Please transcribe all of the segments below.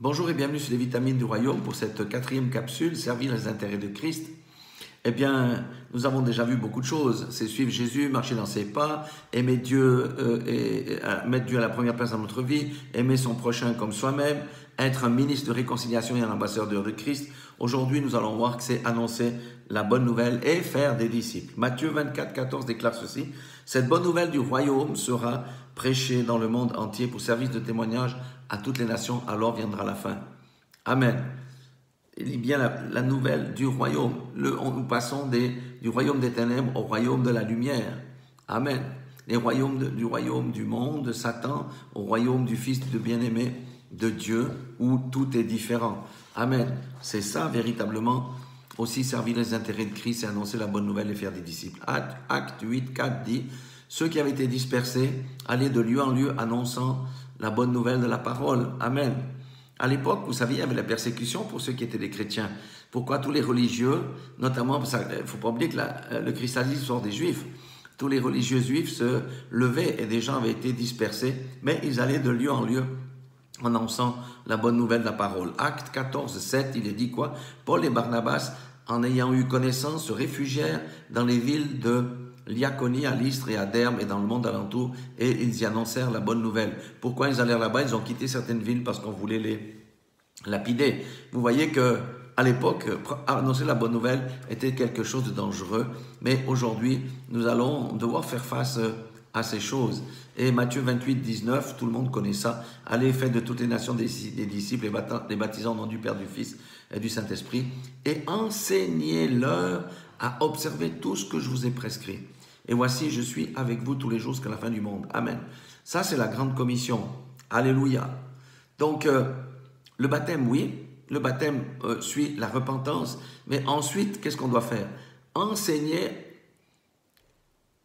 Bonjour et bienvenue sur les vitamines du royaume pour cette quatrième capsule, servir les intérêts de Christ. Eh bien, nous avons déjà vu beaucoup de choses. C'est suivre Jésus, marcher dans ses pas, aimer Dieu mettre Dieu à la première place dans notre vie, aimer son prochain comme soi-même, être un ministre de réconciliation et un ambassadeur de Christ. Aujourd'hui, nous allons voir que c'est annoncer la bonne nouvelle et faire des disciples. Matthieu 24, 14 déclare ceci. Cette bonne nouvelle du royaume sera prêchée dans le monde entier pour service de témoignage à toutes les nations, alors viendra la fin. Amen. Il dit bien la nouvelle du royaume. Nous passons du royaume des ténèbres au royaume de la lumière. Amen. Du royaume du monde, de Satan, au royaume du Fils de bien-aimé de Dieu, où tout est différent. Amen. C'est ça véritablement, aussi servir les intérêts de Christ et annoncer la bonne nouvelle et faire des disciples. Acte 8, 4 dit, ceux qui avaient été dispersés allaient de lieu en lieu annonçant la bonne nouvelle de la parole. Amen. À l'époque, vous savez, il y avait la persécution pour ceux qui étaient des chrétiens. Pourquoi tous les religieux, notamment, il ne faut pas oublier que le christianisme sort des juifs, tous les religieux juifs se levaient et des gens avaient été dispersés, mais ils allaient de lieu en lieu en annonçant la bonne nouvelle de la parole. Acte 14, 7, il est dit quoi? Paul et Barnabas, en ayant eu connaissance, se réfugièrent dans les villes de Lyaconie, à Lystre et à Derbe et dans le monde alentour, et ils y annoncèrent la bonne nouvelle. Pourquoi ils allèrent là-bas? Ils ont quitté certaines villes parce qu'on voulait les lapider. Vous voyez que à l'époque, annoncer la bonne nouvelle était quelque chose de dangereux, mais aujourd'hui, nous allons devoir faire face à ces choses. Et Matthieu 28, 19, tout le monde connaît ça. Allez, faites de toutes les nations des disciples, les baptisant au nom du Père, du Fils et du Saint-Esprit, et enseignez-leur à observer tout ce que je vous ai prescrit. Et voici, je suis avec vous tous les jours jusqu'à la fin du monde. Amen. Ça, c'est la grande commission. Alléluia. Donc, le baptême, oui. Le baptême suit la repentance. Mais ensuite, qu'est-ce qu'on doit faire? Enseigner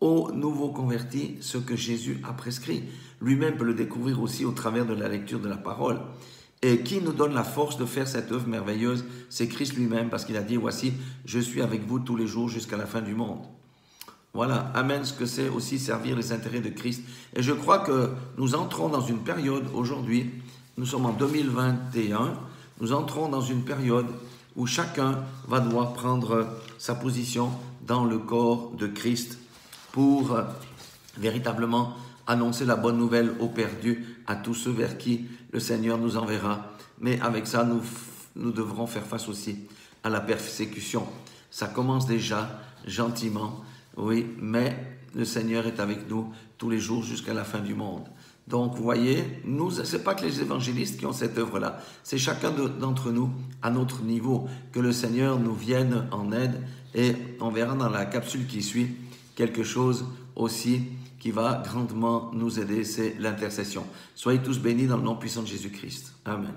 aux nouveaux convertis ce que Jésus a prescrit. Lui-même peut le découvrir aussi au travers de la lecture de la parole. Et qui nous donne la force de faire cette œuvre merveilleuse? C'est Christ lui-même, parce qu'il a dit, voici, je suis avec vous tous les jours jusqu'à la fin du monde. Voilà, amen, ce que c'est aussi servir les intérêts de Christ. Et je crois que nous entrons dans une période aujourd'hui, nous sommes en 2021, nous entrons dans une période où chacun va devoir prendre sa position dans le corps de Christ pour véritablement annoncer la bonne nouvelle aux perdus, à tous ceux vers qui le Seigneur nous enverra. Mais avec ça, nous devrons faire face aussi à la persécution. Ça commence déjà gentiment, oui, mais le Seigneur est avec nous tous les jours jusqu'à la fin du monde. Donc, vous voyez, ce n'est pas que les évangélistes qui ont cette œuvre-là, c'est chacun d'entre nous à notre niveau, que le Seigneur nous vienne en aide, et on verra dans la capsule qui suit quelque chose aussi qui va grandement nous aider, c'est l'intercession. Soyez tous bénis dans le nom puissant de Jésus-Christ. Amen.